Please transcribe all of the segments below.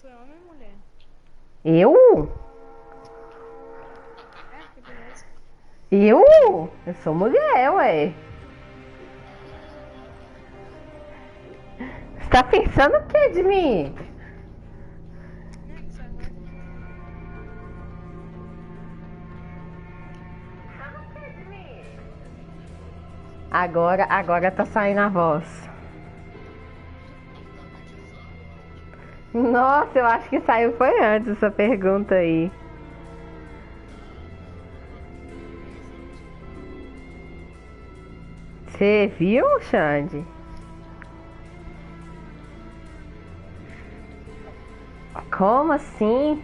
tu é homem ou mulher? Eu? Que beleza. Eu? Eu sou mulher, ué. Você tá pensando o que de mim? Né, que sai mais. Agora tá saindo a voz. Nossa, eu acho que saiu foi antes essa pergunta aí. Você viu, Xande? Como assim?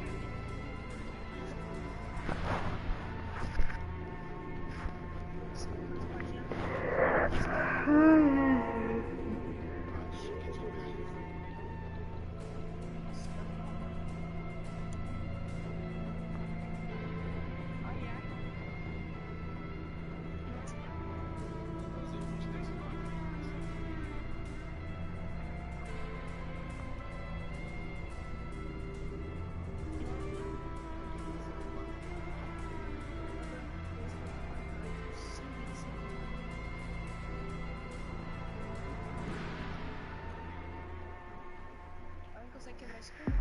Alguém consegue quebrar esse cubo?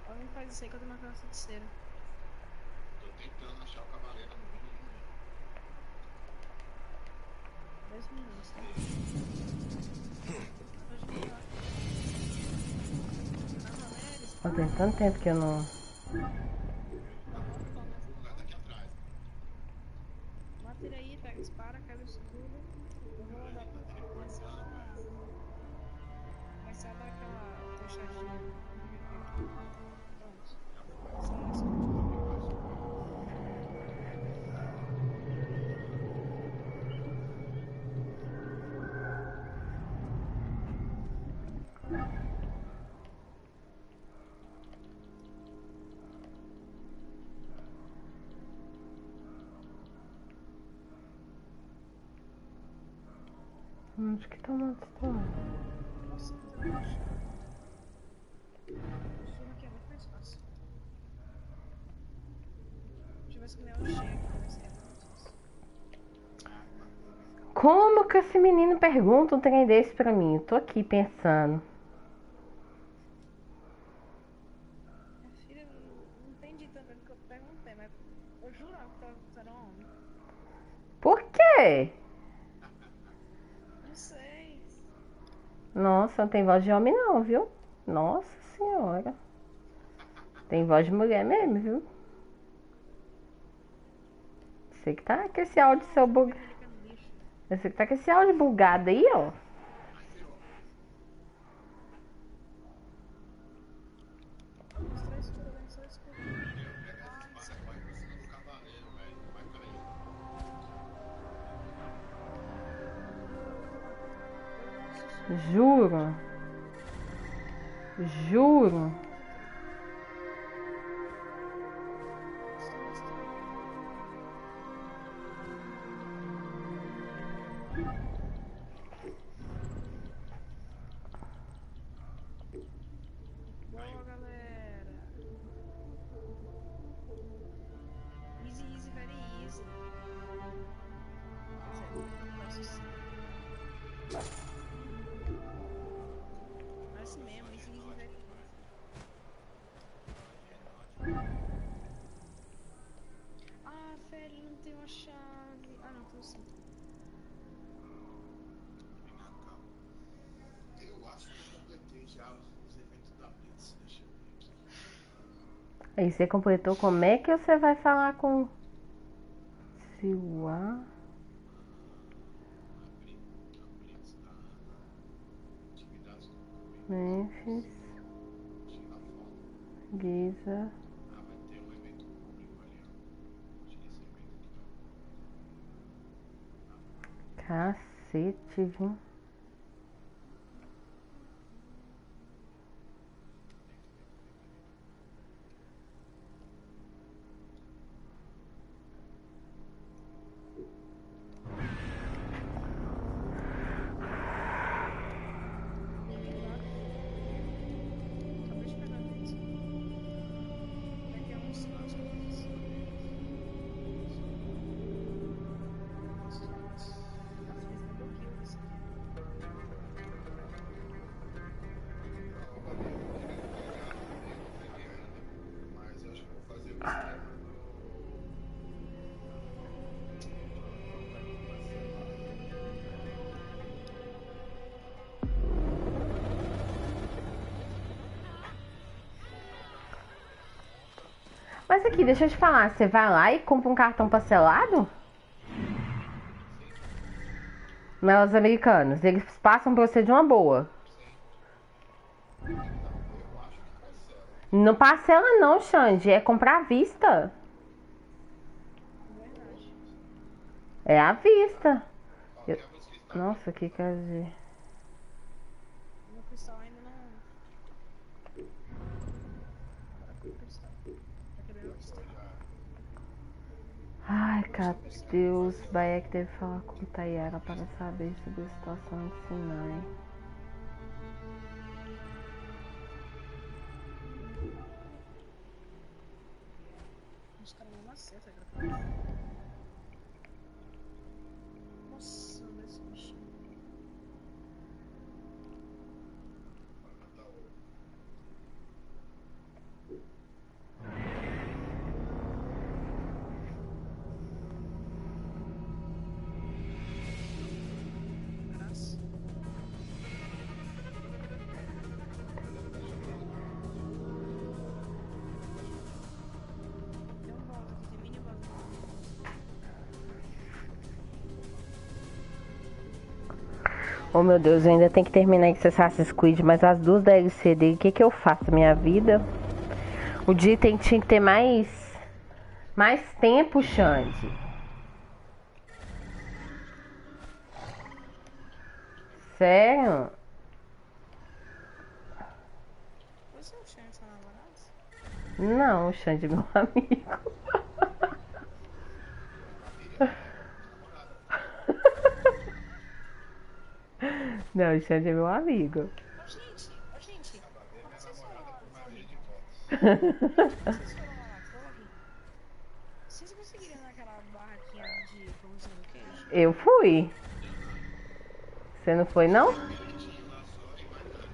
Alguém faz isso aí que eu tô marcando essa terceira. Tô tentando achar o cavaleiro no mínimo. 10 minutos, tá? Tem tanto tempo que eu não. Daqui atrás. Mata ele aí, pega, dispara, quebra isso tudo. Eu vou andar pra começar a dar aquela fechadinha. Pronto. Só mais um. Onde que tá o nosso história? Nossa, mas eu vou achar. O zoom aqui é muito mais fácil. Deixa eu ver se o Leão chega, pra ver se é mais fácil. Como que esse menino pergunta um trem desse pra mim? Eu tô aqui pensando. Minha filha, não entendi também o que eu perguntei, mas eu jurava que tu era um homem. Por quê? Não sei. Nossa, não tem voz de homem não, viu? Nossa senhora. Tem voz de mulher mesmo, viu? Você que tá com esse áudio seu bug... Você que tá com esse áudio bugado aí, ó. Só escuro, velho, só escuro. Pegar essa espada corre por cima do cavaleiro, velho. Vai cair. Juro. Juro. Boa, galera. Easy, easy, very easy. Quer dizer, fácil sim. Parece mesmo, easy, easy, very easy. Ah, velho, não tem uma chave. Ah, não, tem sim. Eu acho que eu completei já os eventos da Blitz. Deixa eu ver aqui. Aí você completou, como é que você vai falar com... Siwa? Abrir a Blitz da Ana. Atividades do Cui. Memphis, Tira a foto. Giza, Ah, vai ter um evento público ali, ó. Tira esse evento aqui, ó. cacete, viu? Mas aqui, deixa eu te falar, você vai lá e compra um cartão parcelado? Melos americanos, eles passam pra você de uma boa. Eu acho que parcela. Não parcela não, Xande, é comprar à vista. Verdade. É à vista. Ó, quer a música está Nossa, que quer dizer. Meu cristal ainda não. Agora com o cristal. Já quebrei meu cristal. Ai, Deus, Baek deve falar com Tayara para saber sobre a situação de Sinai. Os caras não acertam, cara. Nossa, esse bichinho. para matar o. Abraço. Tem um boss aqui, tem mini boss. Oh meu Deus, eu ainda tenho que terminar esse Assassin's Creed, mas as duas DLC dele, o que que eu faço na minha vida? O dia tinha que ter mais tempo, Xande. Sério? Você é o Xande, seu namorado? Não, o Xande é meu amigo. Não, o Xande é meu amigo. Ô, gente, ô, gente. Babadeira Quando é vocês foram namorada lá com na magia torre? de votos. Quando vocês foram lá na torre? Vocês conseguiram naquela barraquinha de pãozinho no queijo? Eu fui. Você não foi, não? Bilhetinho lá só e mais nada.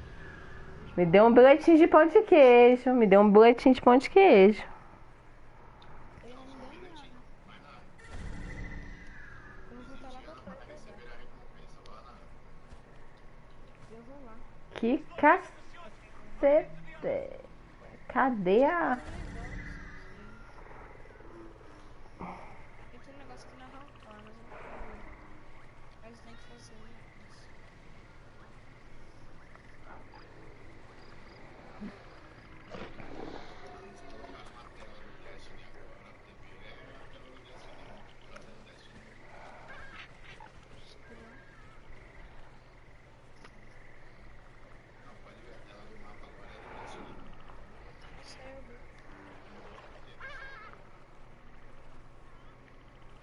Me deu um bilhetinho de pão de queijo. Me deu um bilhetinho de pão de queijo. Ele não me deu Bilhetinho, nada. mais nada. Eu vou voltar lá pra Ela torre vai pegar. receber a recompensa lá na. Eu vou lá. Que cacete. Cadê a... Eu tenho um negócio aqui na Rafa, mas eu não vou. Mas tem que fazer isso. Eles colocaram uma tela do Destiny agora na TV. É a tela do Destiny 1. Trazendo Destiny 1 pra cá. Não, pode ver. A tela do mapa agora é do Destiny 1. Sei, eu vi. É um outro deles.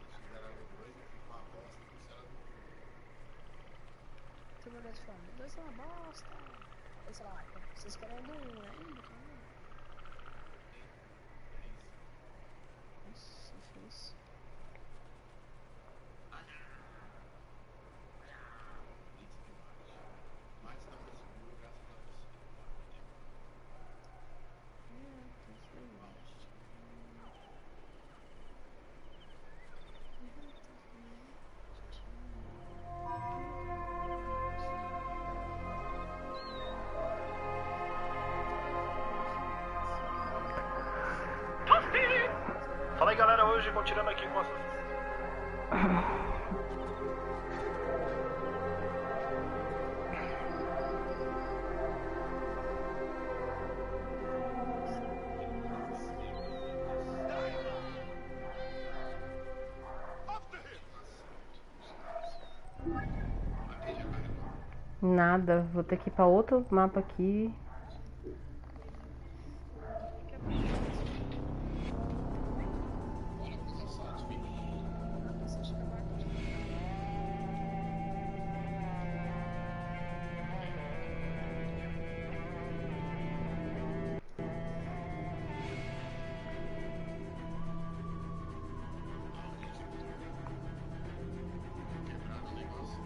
Eles fizeram o 2 e ficou uma bosta. Fizeram do 1. Tem uma dessa forma. Dois é uma bosta. Aí, sei lá, vocês querem o do 1, né? Ih, do 1. Nossa, difícil. Blitz de Marte. Mas estamos seguros graças a você. Vamos. Fala aí galera, hoje continuando aqui com essas... Matei já carregou. Nada, vou ter que ir pra outro mapa aqui. Que é bom. Bora com os assaltos, filho. Você acha que é barato? Quebrado o negócio.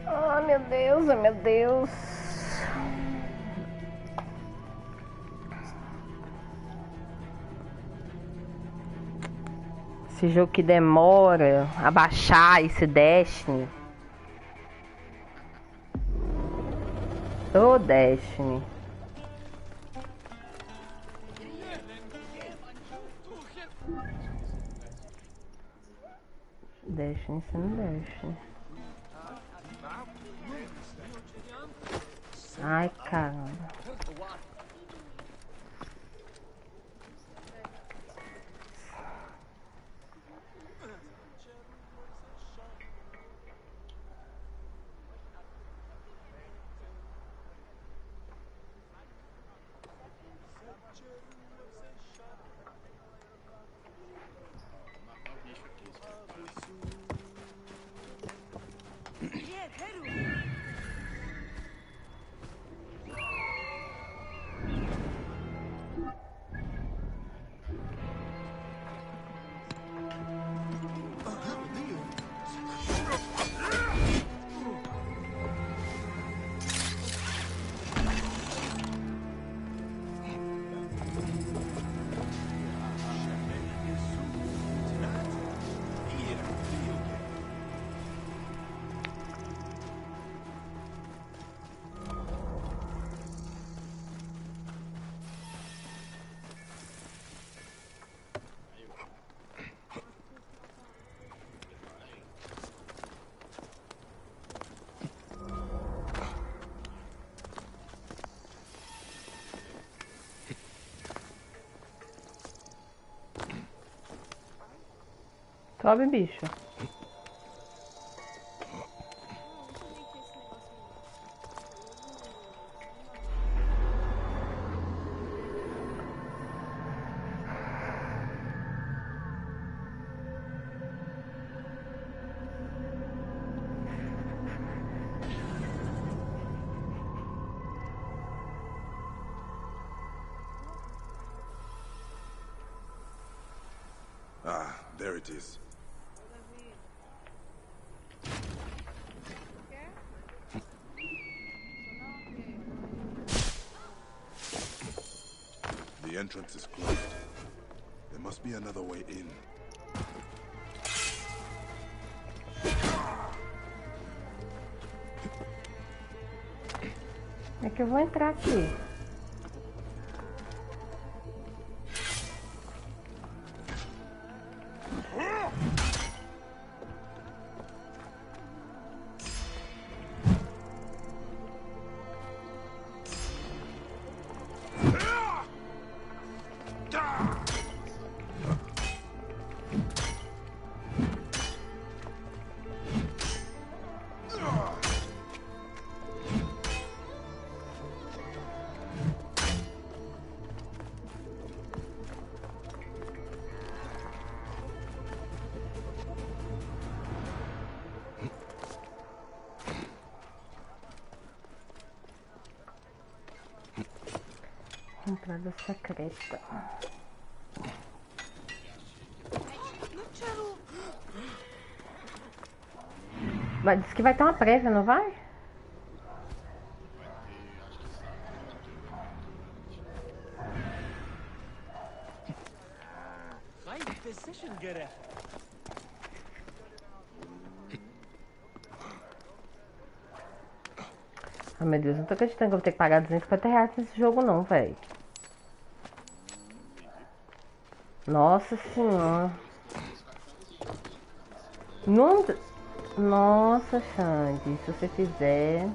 Ai, meu Deus, ai, meu Deus. Esse jogo que demora a baixar esse Destiny. Ô, Destiny. Destiny, você não Destiny. Ai, caramba. Matar o bicho aqui, só parece. Sobe, bicho. Ah, there it is. The entrance is closed. There must be another way in. É que eu vou entrar aqui. Entrada secreta. Mas diz que vai ter uma prévia, não vai? Vai ter, acho que sim. Ai, meu Deus, não tô acreditando que eu vou ter que pagar R$250 nesse jogo não, velho. Nossa senhora. Não... Nossa, Xande, se você fizer...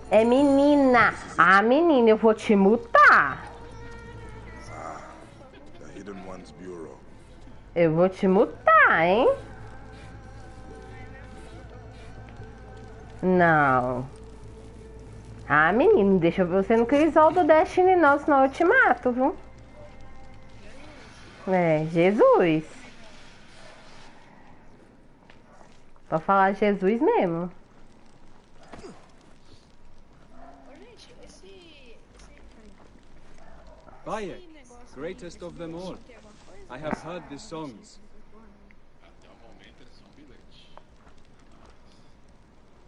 É menina! Ah, menina, eu vou te mutar! The Hidden One's Bureau. Eu vou te mutar, hein? Não. Ah, menino, deixa eu ver você no crisol do Destiny não, senão eu te mato, viu? É, Jesus. Pode falar Jesus mesmo. Ô, gente, esse Bayek, negócio greatest of them all. tem alguma coisa? I have heard the songs. Até o momento é só um bilhete.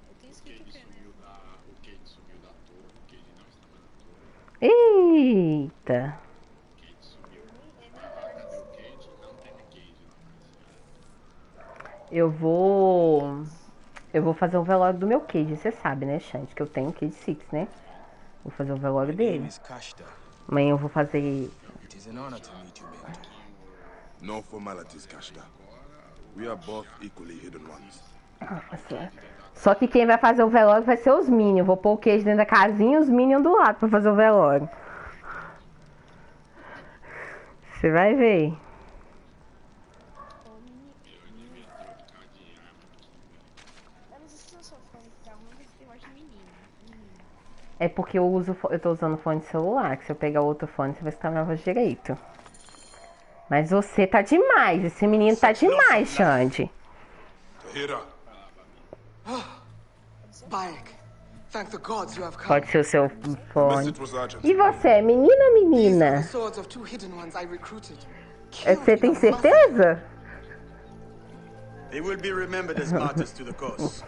Eu tenho O escrito o Cade quê, né? sumiu da torre, o Cade não está mais na torre, Eita. o Cade sumiu. Nem Cadê parece. o Cade? Não tem Cade lá mais. Eu vou fazer o velório do meu Cage, você sabe, né, Xande? Que eu tenho um Cage 6, né? Vou fazer o velório My name dele. is Kashta. Amanhã eu vou fazer. It is an honor to meet you, Bento. No formalities, Kashta. We are both equally hidden ones. Só que quem vai fazer o velório vai ser os Minions. Vou pôr o Cage dentro da casinha e os Minions do lado pra fazer o velório. Você vai ver. Eu não sei se eu sou fã de carro, mas eu gosto de menino. É porque eu tô usando fone de celular. Que se eu pegar outro fone, você vai escutar minha voz direito. Mas você tá demais. Esse menino tá demais, Xande. Tahira, Bayek, thank the gods you have come. Pode ser o seu the fone. message was urgent. E você, é menina ou These are menina? the swords of two hidden ones I recruited. Você tem certeza? They will be remembered as martyrs to the cause.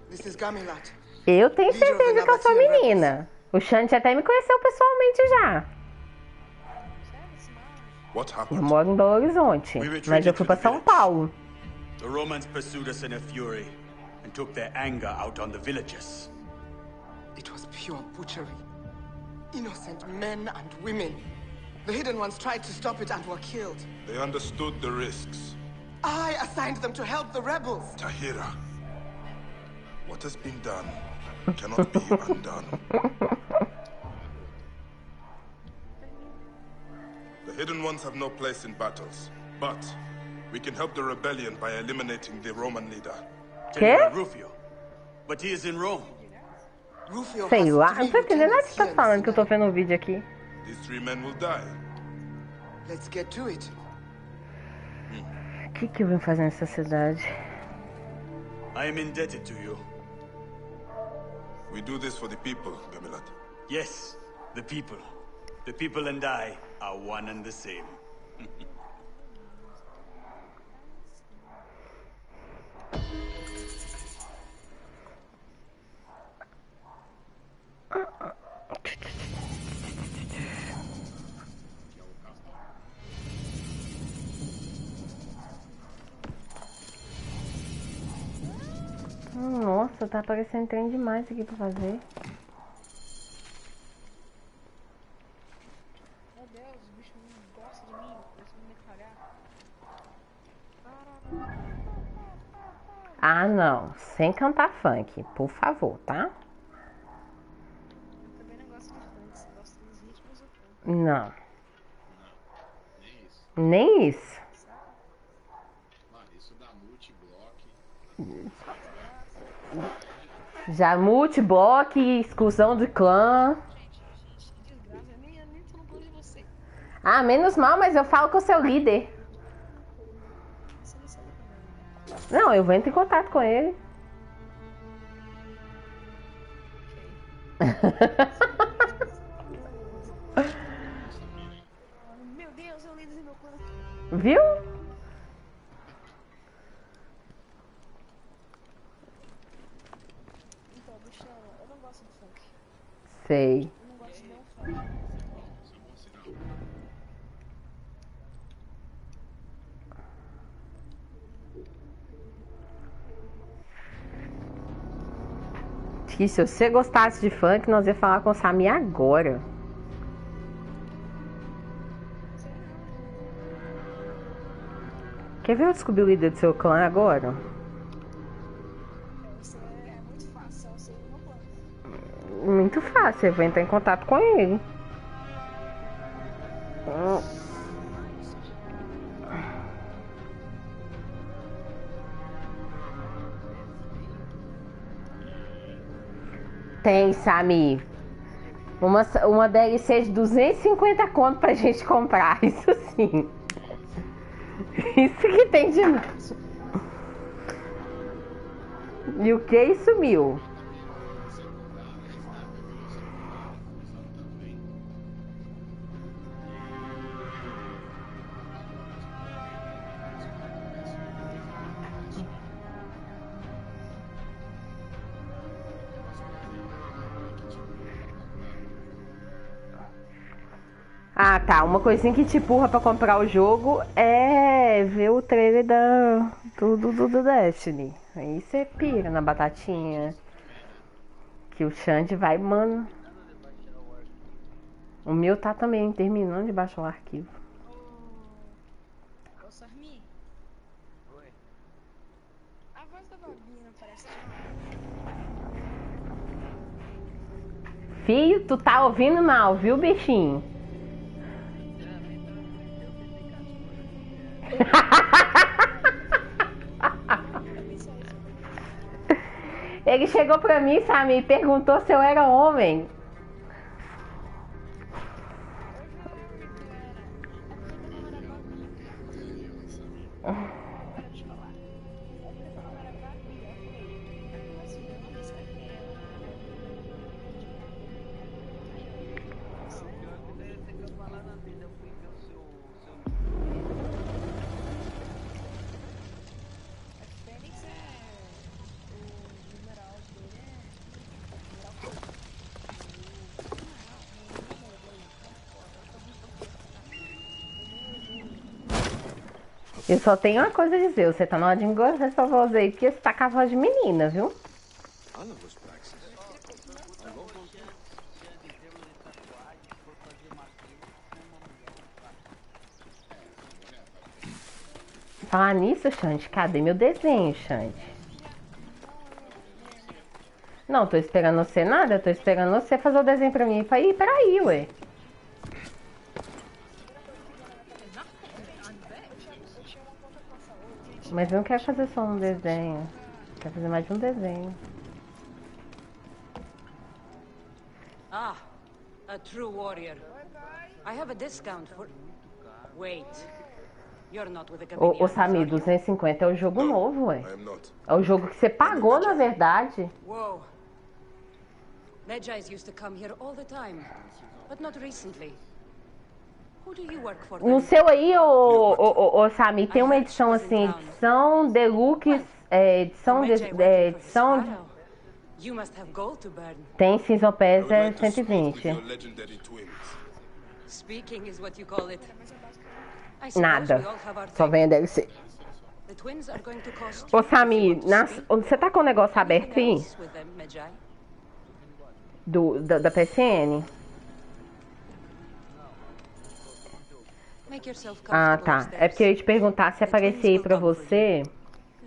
This is Gamilat. Eu tenho certeza que eu sou menina. O Xande até me conheceu pessoalmente já. What Eu happened? moro em Belo Horizonte, mas eu fui pra São Paulo. The Romans pursued us in a fury and took their anger out on the villagers. It was pure butchery. Innocent men and women. The hidden ones tried to stop it and were killed. They understood the risks. I assigned them to help the rebels. Tahira, what has been done cannot be undone. The hidden ones have no place in battles, but we can help the rebellion by eliminating the Roman leader. Quê? Rufio. But he is in Rome. Rufio Sei has lá, three não tô entendendo nada que você tá lieutenants falando, que eu tô here. vendo o vídeo aqui. These 3 men will die. Let's get to it. O que eu vim fazer nessa cidade? I am indebted to you. We do this for the people, Gamilat. Yes, the people. The people and I are one and the same. Nossa, tá aparecendo trem demais aqui pra fazer. Meu Deus, o bicho não gosta de mim, começou a me cagar. Ah, não. Sem cantar funk, por favor, tá? Eu também não gosto de funk, se gosto dos ritmos eu canto. Não. Nem isso. Nem isso. Mano, isso dá multi-block. Já multiblock, exclusão de clã. Gente, que desgraça, eu nem tô no plano de você. Ah, menos mal, mas eu falo com o seu líder. Você não sabe como é. Não, eu vou entrar em contato com ele. Meu Deus, eu li do meu plano. Viu? Então, bichão, eu não gosto de funk. Sei. Eu não gosto de nenhum funk. Isso é um bom sinal. Que se você gostasse de funk, nós ia falar com o Samir agora. Quer ver eu descobrir o líder do seu clã agora? Você é muito fácil, eu sei do meu plano. Muito fácil, eu vou entrar em contato com ele. Tem, Samir. Uma DLC de 250 conto pra gente comprar, isso sim. Isso que tem demais. E o que sumiu? Ah, tá. Uma coisinha que te empurra pra comprar o jogo é ver o trailer do Destiny. Aí você pira na batatinha. Que o Xande vai, mano. O meu tá também terminando de baixar o arquivo. Ô, Sarmi. Oi. A voz da Babi não parece não. Filho, tu tá ouvindo mal, viu, bichinho? Ele chegou pra mim, sabe, e perguntou se eu era homem. Eu só tenho uma coisa a dizer, você tá na hora de engordar essa voz aí, porque você tá com a voz de menina, viu? Falar nisso, Xande, cadê meu desenho, Xande? Não, tô esperando você nada, tô esperando você fazer o desenho pra mim. Peraí, ué. Mas eu não quero fazer só um desenho. Quero fazer mais de um desenho. Ah, a true warrior. I have a discount for... Wait. You're not with the Ô, Samir, 250 é o jogo novo, ué. I am not. É o jogo que você pagou, na verdade. Whoa. Medjais used to come here all the time, but not recently. Who do you work for? No then? seu aí, ô Samir, tem uma edição assim, edição deluxe, edição Medjay working for edição... Sparrow. You must have gold to burn. Tem Season I Pass would é like to speak with 120. your legendary twins. Speaking is what you call it. I suppose Nada. we all have our Só thing. vem a DLC. The twins are going to cost Ô you if you Samir, want to speak. você tá com o negócio aberto Anything aí? else with them, Medjay? Da PSN? Make yourself Ah, comfortable tá. upstairs. É porque eu ia te perguntar se aparecia aí pra você,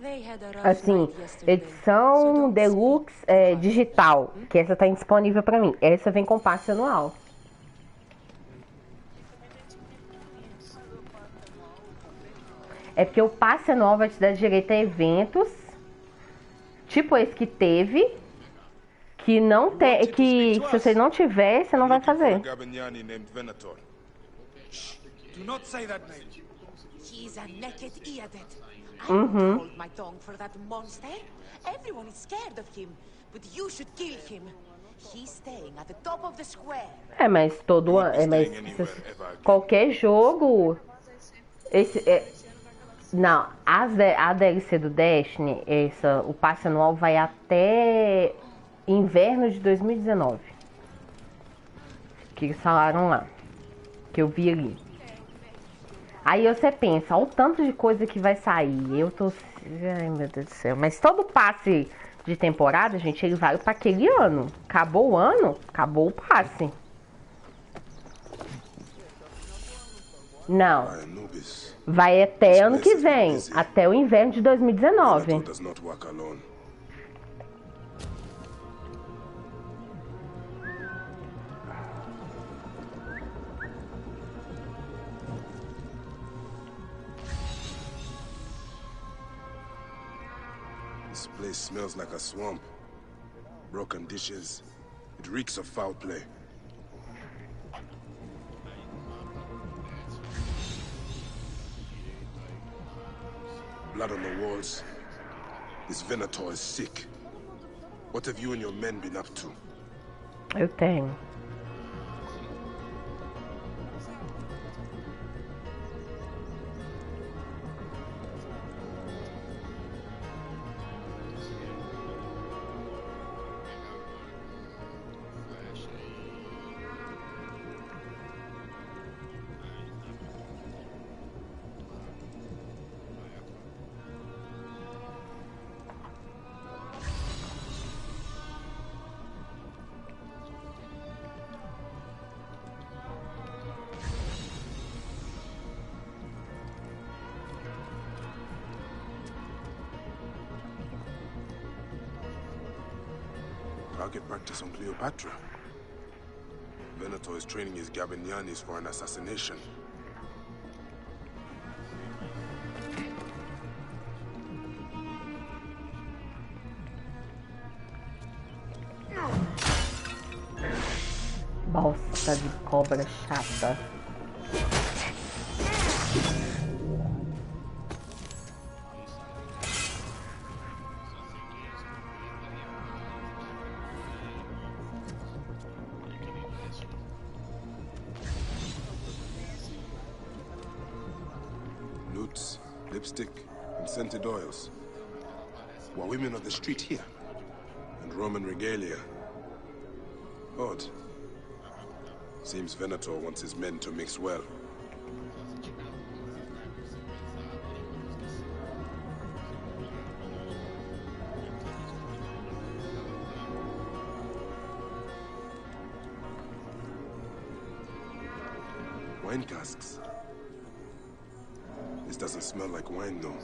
They had a rough assim, night yesterday, so edição don't deluxe digital, que essa tá indisponível pra mim. Essa vem com passe anual. É porque o passe anual vai te dar direito a eventos, tipo esse que teve, que não tem, que se você não tiver, você não vai Looking for a fazer. Gabanyani named Venator. Do not say that name. He's a naked Iadet. I Mhm. won't hold my tongue for that monster. Everyone is scared of him, but you should kill him. He's staying at the top of the square. Mas qualquer jogo, não, a DLC do Destiny, o passe anual vai até inverno de 2019. Que eles falaram lá, que eu vi ali. Aí você pensa, olha o tanto de coisa que vai sair. Eu tô... Ai, meu Deus do céu. Mas todo passe de temporada, gente, ele vale pra aquele ano. Acabou o ano, acabou o passe. Não. Anubis. Vai até ano que vem. Até o inverno de 2019. Venator does not work alone. This place smells like a swamp. Broken dishes. It reeks of foul play. Blood on the walls. This Venator is sick. What have you and your men been up to? Eu tenho. I'll get back to some Cleopatra. Venator is training his Gabinianis for an assassination. Bosta de cobra chata. Lutes, lipstick, and scented oils. While women of the street here, and Roman regalia. Odd. Seems Venator wants his men to mix well. Wine casks. This doesn't smell like wine, though.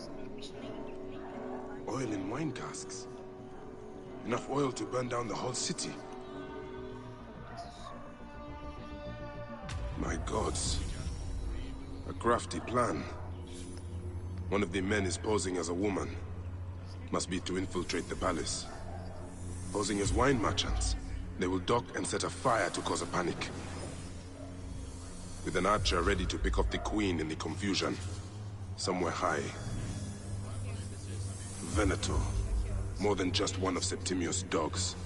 Oil in wine casks. Enough oil to burn down the whole city. My gods. A crafty plan. One of the men is posing as a woman. Must be to infiltrate the palace. Posing as wine merchants. They will dock and set a fire to cause a panic. With an archer ready to pick off the queen in the confusion. Somewhere high. Venator. More than just one of Septimius' dogs.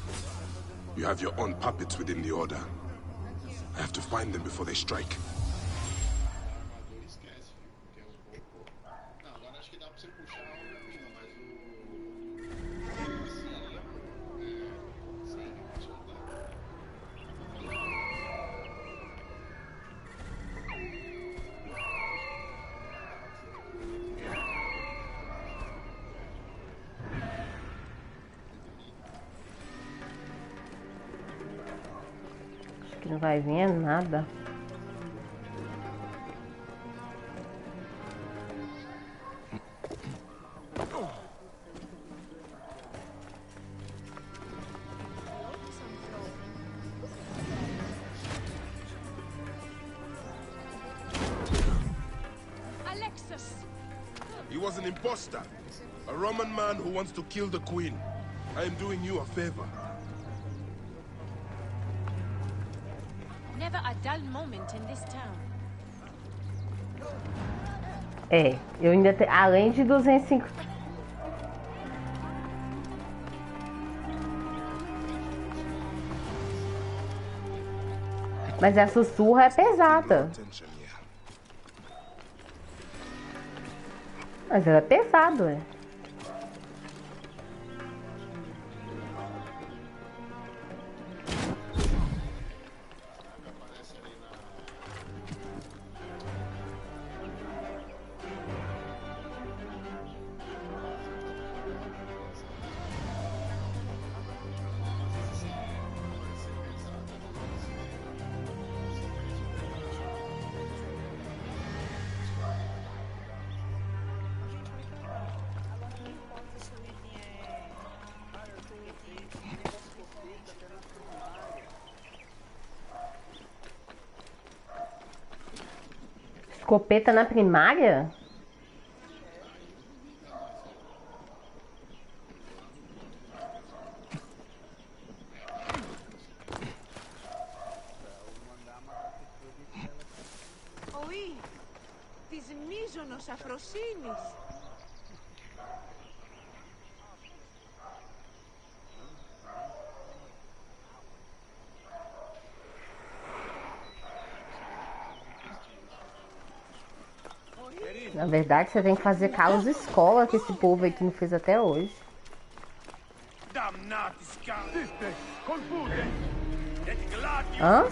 You have your own puppets within the order. I have to find them before they strike. Não vai vir nada. He was an imposter. A Roman man who wants to kill the queen. I am doing you a favor. Never a dull moment in this town. É, eu ainda tenho, além de 205. Mas a sussurra é pesada. Mas ela é pesado, é. Escopeta na primária? Oi, της μείζωνος αφροσύνης. Na verdade, você tem que fazer calos escola que esse povo aqui não fez até hoje. Hã?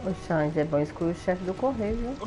O Xande, é bom excluir o chefe do correio, viu?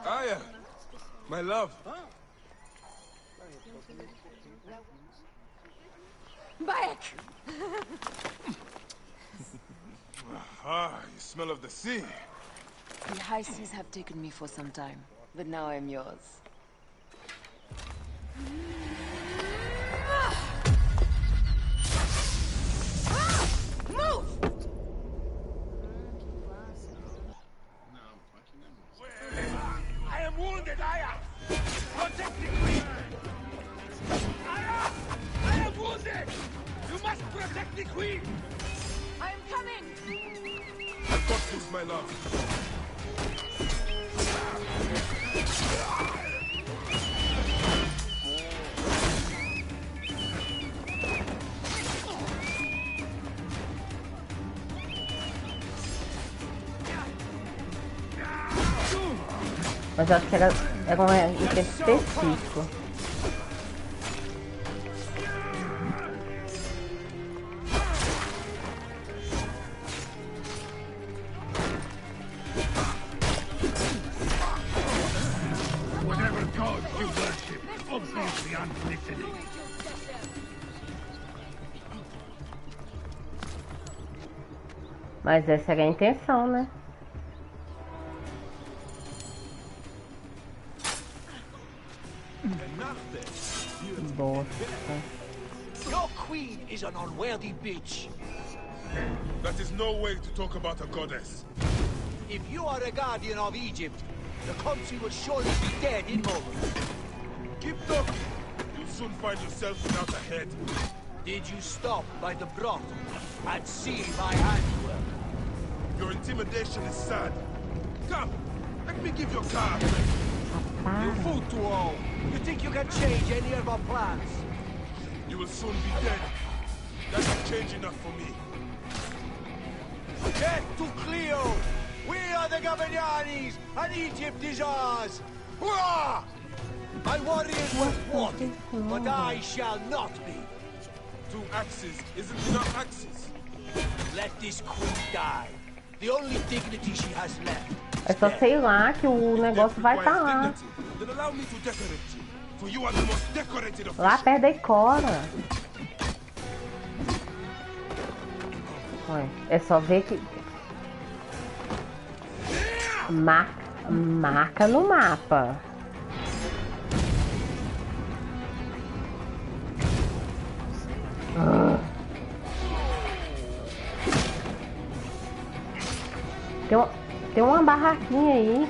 Aya, my love. Back! You smell of the sea. The high seas have taken me for some time, but now I'm yours. Move! I am wounded, Aya! Protect the queen! Aya! I am wounded! You must protect the queen! I am coming! I've got this, my love. Mas eu acho que era um item específico. Whatever god you worship, obviously I'm listening. Mas essa era a intenção, né? Boa. Your queen is an unworthy bitch. That is no way to talk about a goddess. If you are a guardian of Egypt, the country will surely be dead in moments. Keep talking. You'll soon find yourself without a head. Did you stop by the brothel and see my handiwork? Your intimidation is sad. Come, let me give your car. You fool to all. You think you can change any of our plans? You will soon be dead. That's change enough for me. Get to Cleo! We are the Gabanianis, and Egypt is ours! Hurrah! My warriors were wanted, but I shall not be. 2 axes isn't enough axes. Let this queen die. The only dignity she has left. É só sei lá que o negócio vai estar lá. Then allow me to decorate you, for you are the most decorated of Lá perto da Icora. Olha, é só ver que... Marca no mapa. Tem uma barraquinha aí.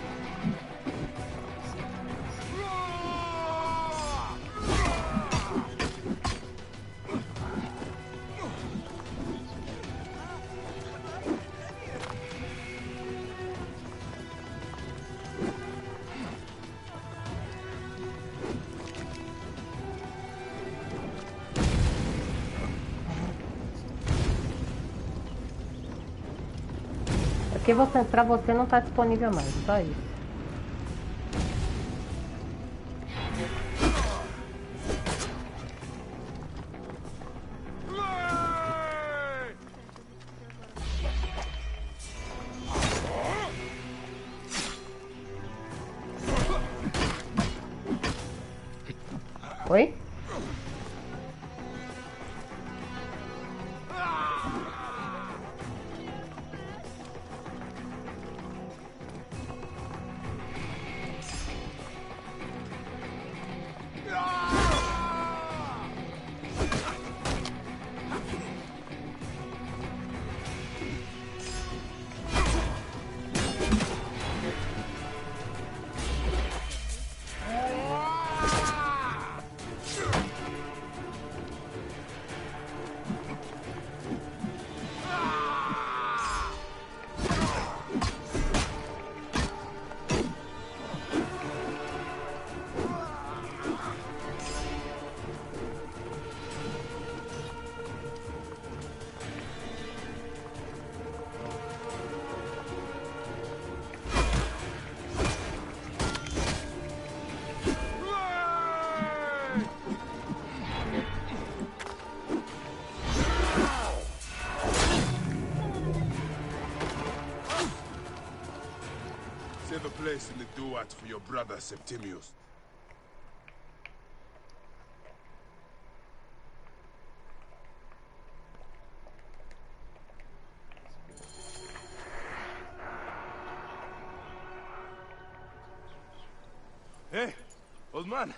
Porque pra você não tá disponível mais, só isso. Oi? place in the duat for your brother Septimius. Hey, old man.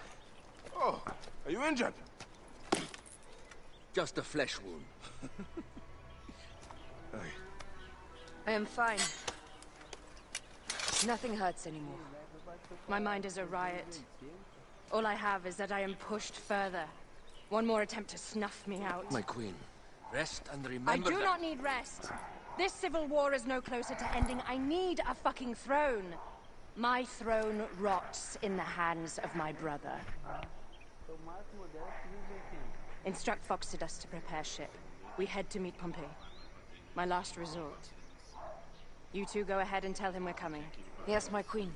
Oh, are you injured? Just a flesh wound. I am fine. Nothing hurts anymore. My mind is a riot. All I have is that I am pushed further. One more attempt to snuff me out. My queen, rest and remember I do not need rest. This civil war is no closer to ending. I need a fucking throne. My throne rots in the hands of my brother. Instruct Foxidus to prepare ship. We head to meet Pompey. My last resort. You two go ahead and tell him we're coming. Yes, my queen.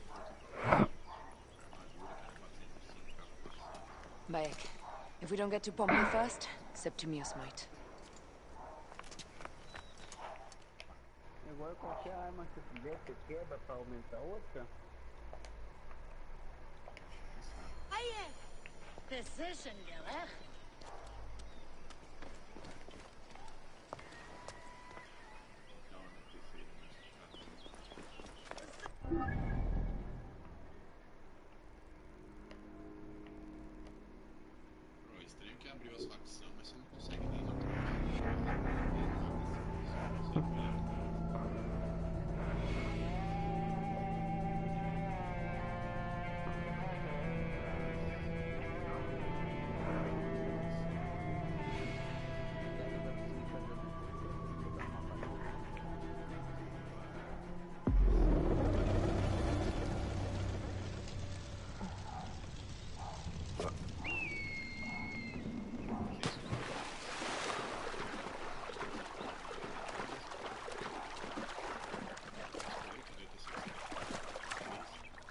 Bayek, if we don't get to Pompey first, Septimius might. Agora qualquer arma que você tiver, você quebra pra aumentar outra. Decision, Giller. O estranho é que abriu as facções, mas você não consegue nem notar.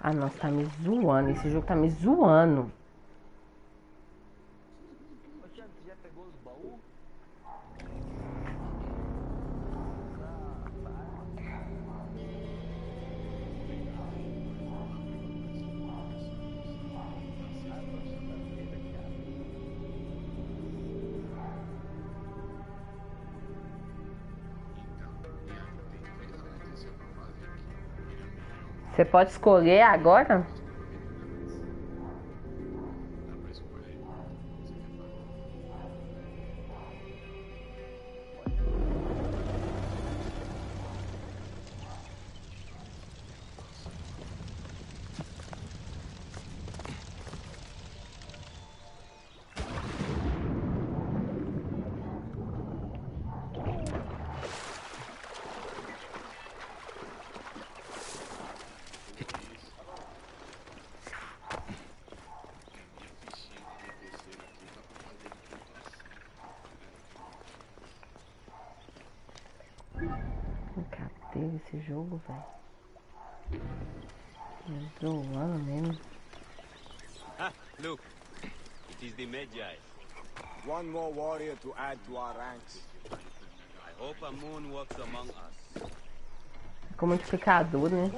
Ah, nossa, tá me zoando. Esse jogo tá me zoando. Você já pegou os baús? Você pode escolher agora? Cadê esse jogo, velho? Me zoando mesmo. Ah, look. It is the Magi. One more warrior to add to our ranks. I hope a moon walks among us. Com multiplicador, né?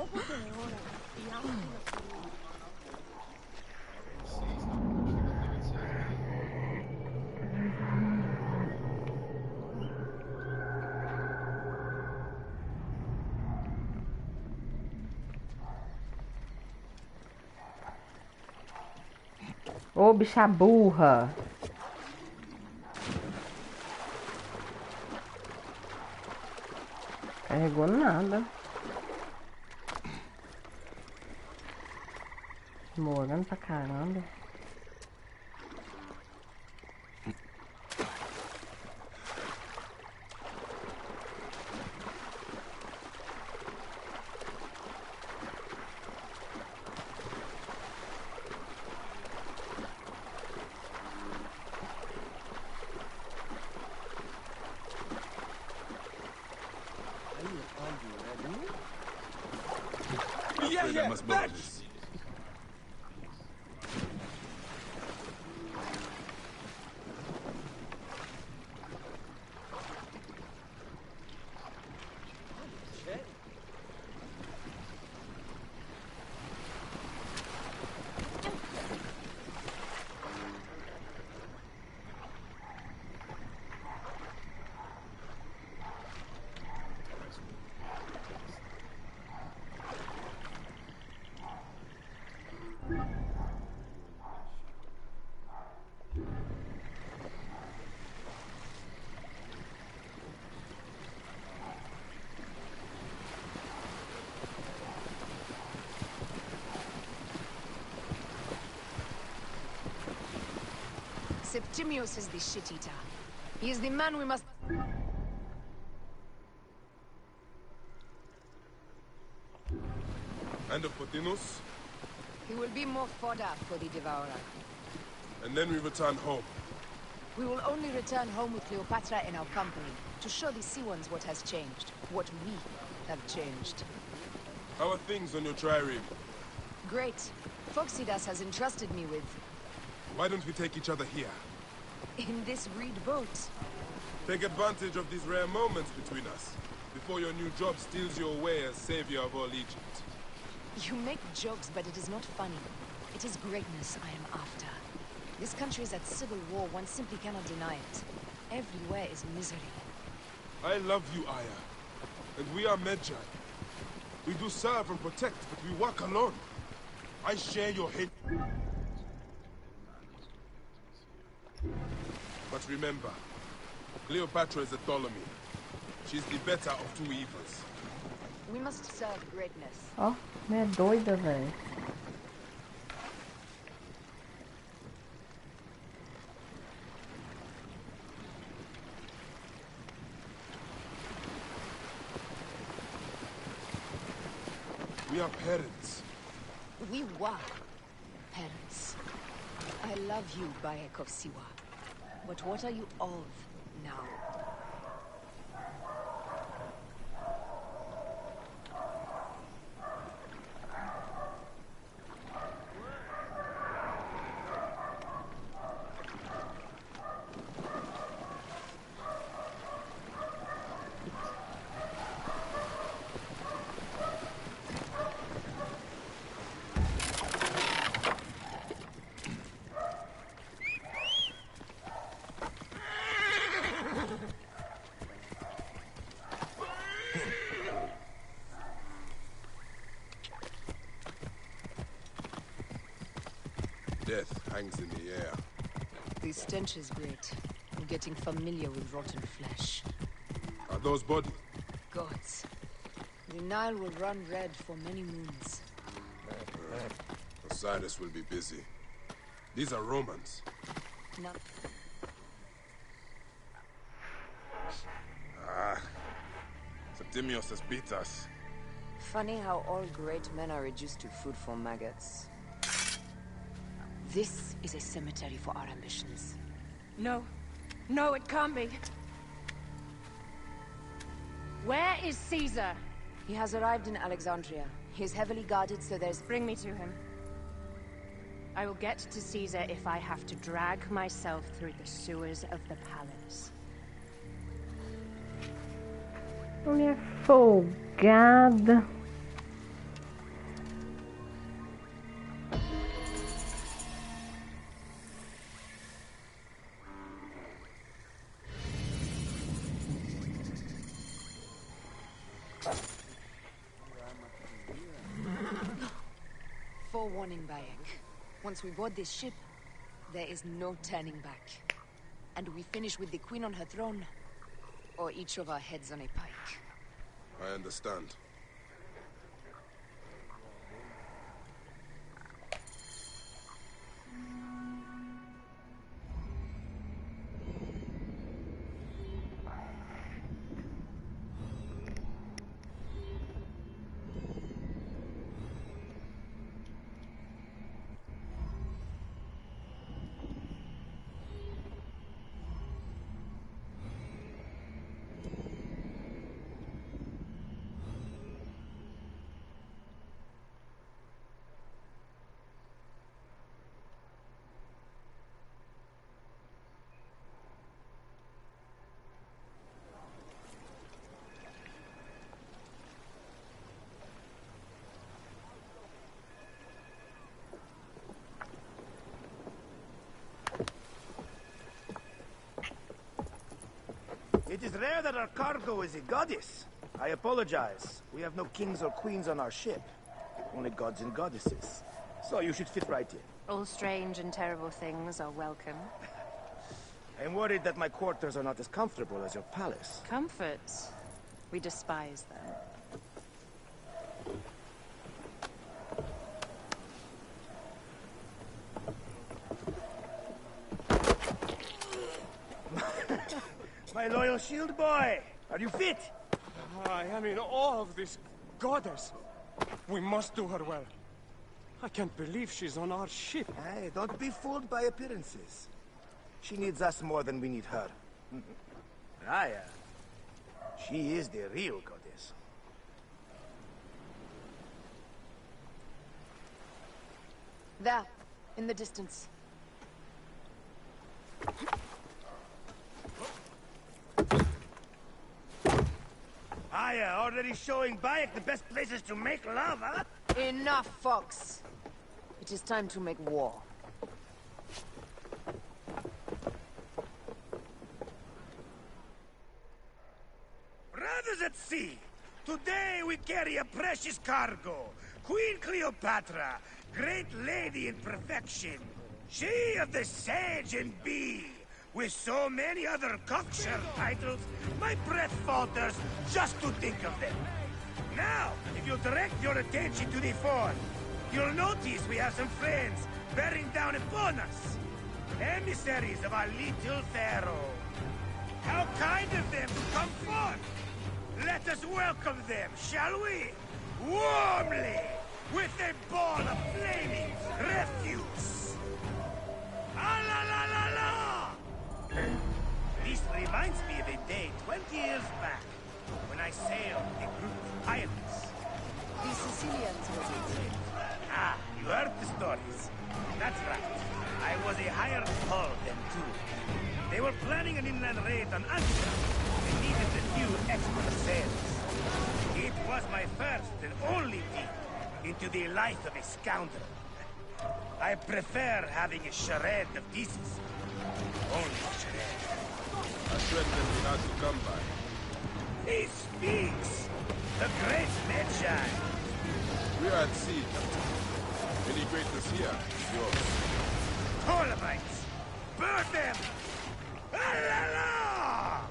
Ô, bicha burra. Carregou nada. Morando pra caramba. Septimius is the shit-eater. He is the man we must... And of Pothinus? He will be more fodder for the Devourer. And then we return home. We will only return home with Cleopatra in our company, to show the Sea Ones what has changed, what we have changed. How are things on your trireme? Great. Phoxidas has entrusted me with... Why don't we take each other here? in this reed boat. Take advantage of these rare moments between us, before your new job steals you away as savior of all Egypt. You make jokes, but it is not funny. It is greatness I am after. This country is at civil war, one simply cannot deny it. Everywhere is misery. I love you, Aya. And we are Medjay. We do serve and protect, but we work alone. I share your hate. But remember, Cleopatra is a Ptolemy. She's the better of two evils. We must serve greatness. Ó, minha doida, velho. We are parents. We were parents. I love you, Bayek of Siwa. But what are you of now? Death hangs in the air. The stench is great. I'm getting familiar with rotten flesh. Are those bodies? Gods. The Nile will run red for many moons. Osiris will be busy. These are Romans. No. Septimius has beat us. Funny how all great men are reduced to food for maggots. This is a cemetery for our ambitions. No. No, it can't be. Where is Caesar? He has arrived in Alexandria. He is heavily guarded, so there's... Bring me to him. I will get to Caesar if I have to drag myself through the sewers of the palace. Mulher folgada. Forewarning, Bayek. Once we board this ship, there is no turning back. And we finish with the queen on her throne, or each of our heads on a pike. I understand. It is rare that our cargo is a goddess. I apologize. We have no kings or queens on our ship. Only gods and goddesses. So you should fit right in. All strange and terrible things are welcome. I'm worried that my quarters are not as comfortable as your palace. Comforts? We despise them. My loyal shield boy. Are you fit? I am in awe of this goddess. We must do her well. I can't believe she's on our ship. Hey, don't be fooled by appearances. She needs us more than we need her. Raya, she is the real goddess. There, in the distance. Aya, already showing Bayek the best places to make love, huh? Enough, Fox. It is time to make war. Brothers at sea, today we carry a precious cargo. Queen Cleopatra, great lady in perfection. She of the Sage and Bee. With so many other cocksure titles, my breath falters just to think of them. Now, if you direct your attention to the fort, you'll notice we have some friends bearing down upon us. Emissaries of our little pharaoh. How kind of them to come forth! Let us welcome them, shall we? Warmly! With a ball of flaming refuse! Ah la la la la! This reminds me of a day 20 years back, when I sailed a group of pirates. The Sicilians, was it? Ah, you heard the stories. That's right. I was a hired hull then too. They were planning an inland raid on Antioch. They needed a few expert sailors. It was my first and only peek into the life of a scoundrel. I prefer having a charade of decency. Only a charade. A threat that we had to come by. He speaks! The great Magi! We are at sea, Captain. Any greatness here is yours. Polomites! Burn them! Ah la la!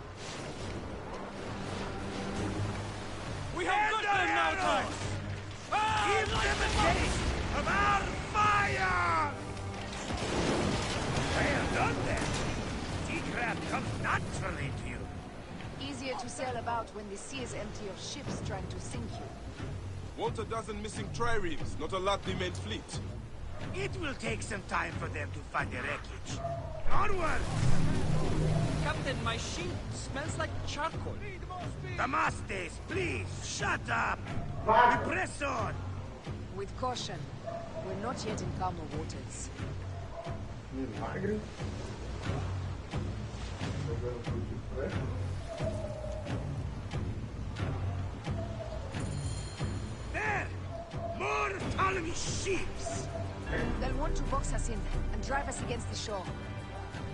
We have got them now, Tom! Give them a taste of our fire! Well done, then. Seacraft comes naturally to you. Easier to sail about when the sea is empty of ships trying to sink you. Want a dozen missing triremes, not a lot the main fleet. It will take some time for them to find the wreckage. Onward! Captain, my ship smells like charcoal. Damastes, please, shut up! We press on! With caution. We're not yet in calmer waters. Milagre. Jogando por detrás. There! More Ptolemy ships! They'll want to box us in and drive us against the shore.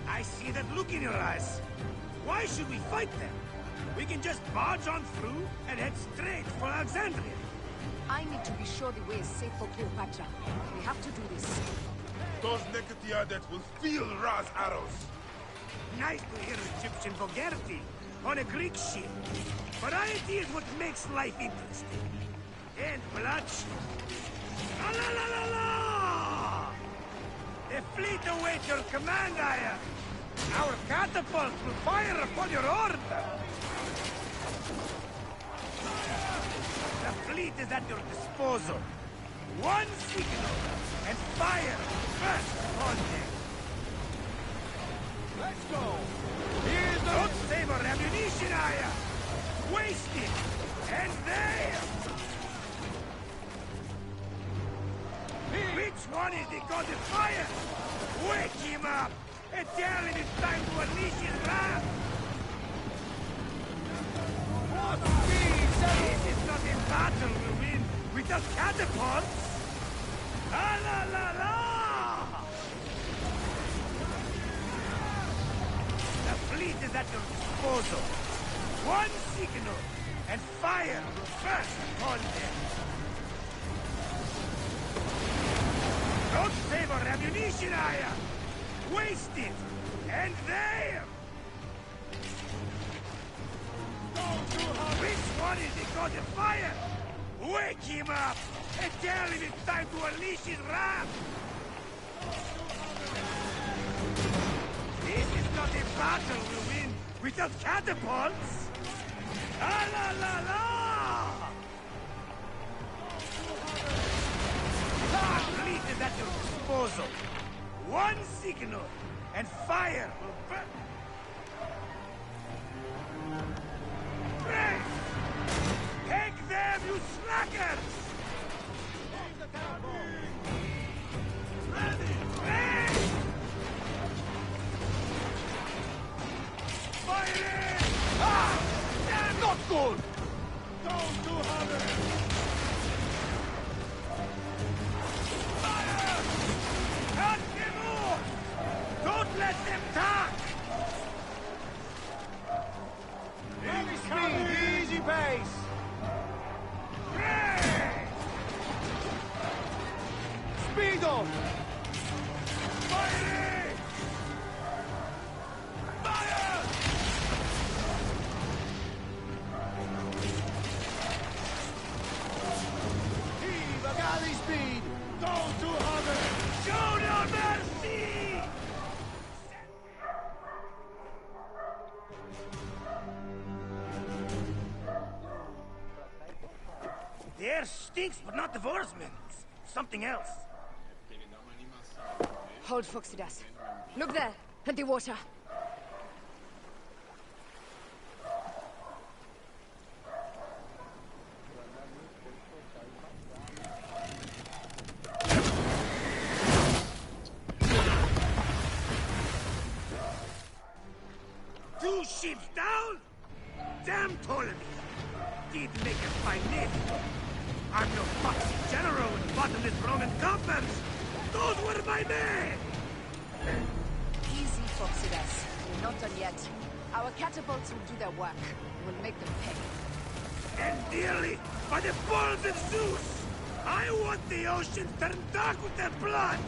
I see that look in your eyes. Why should we fight them? We can just barge on through and head straight for Alexandria. I need to be sure the way is safe for Cleopatra. We have to do this. Those Necatiades will feel Ra's arrows. Nice to hear Egyptian vulgarity on a Greek ship. Variety is what makes life interesting. And bloodshed. La la la la la! The fleet awaits your command, Aya. Our catapults will fire upon your order. The fleet is at your disposal. One signal, and fire first upon them. Let's go! Here's the... Don't save our ammunition, Aya! Waste it! And there! Which one is the god of fire? Wake him up! And tell him it's time to unleash his wrath! What speed? This is not a battle we win without catapults! La la la la! The fleet is at your disposal. One signal, and fire first upon them. Don't save our ammunition, Aya! Waste it! And there! Which one is the god of fire? Wake him up! And tell him it's time to unleash his wrath! This is not a battle we win Without catapults? Ah la la la! Our fleet is at your disposal. One signal, and fire will burn. Brace! Take them, you slackers! Ready! Brace! Fire! Ah! Damn! Not good! Don't do harder! Fire! Cut them off! Don't let them talk! Heavy speed, easy pace! Speedo! Fire! Fire! Heave a galley speed! Don't do hover! Show no mercy! The air stinks, but not the Vorsman. Something else. Hold Foxidas. Look there, at the water. Two ships down? Damn Ptolemy! Did make a fine name. I'm no foxy general with bottomless Roman coffers! Those were my men! Easy, Foxidas. We're not done yet. Our catapults will do their work. We'll make them pay. And dearly, by the balls of Zeus! I want the ocean turned dark with their blood!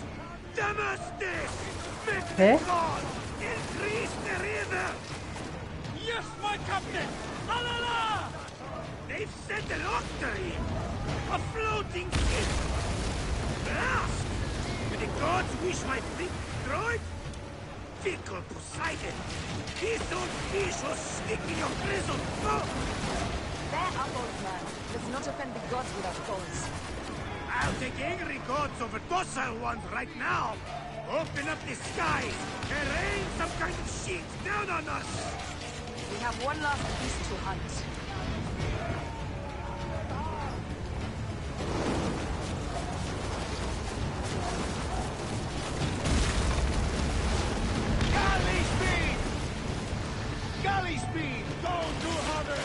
Damascus! Make them fall! Increase the river! Yes, my captain! La la la! They've sent an octary! A floating ship! Blast! May the gods wish my fleet destroyed? Fickle Poseidon! This old fish will stick in your grizzled throat! Bear up, old man. Let's not offend the gods with our thorns. I'll take angry gods over docile ones right now! Open up the skies and rain some kind of shit down on us! We have one last beast to hunt. Galley speed! Galley speed! Don't do hover!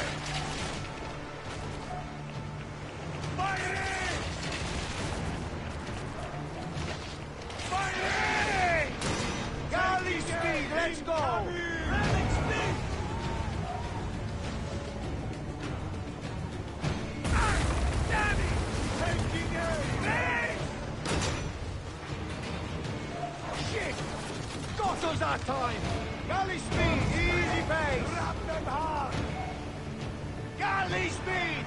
Fire! Fire! Galley speed, let's go! Railing speed! Ah, damn it! Taking aim! Shit! Got us that time! Galley speed, easy pace! Wrap them hard! Galley speed!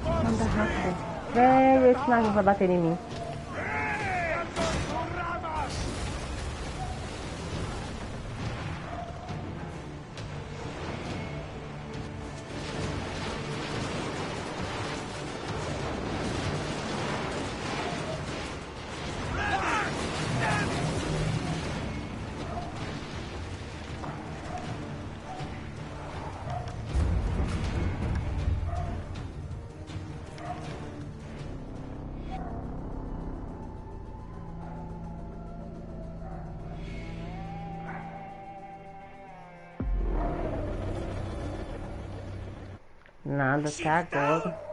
Anda rápido. Velho, esse navio vai bater em mim. Nada até agora.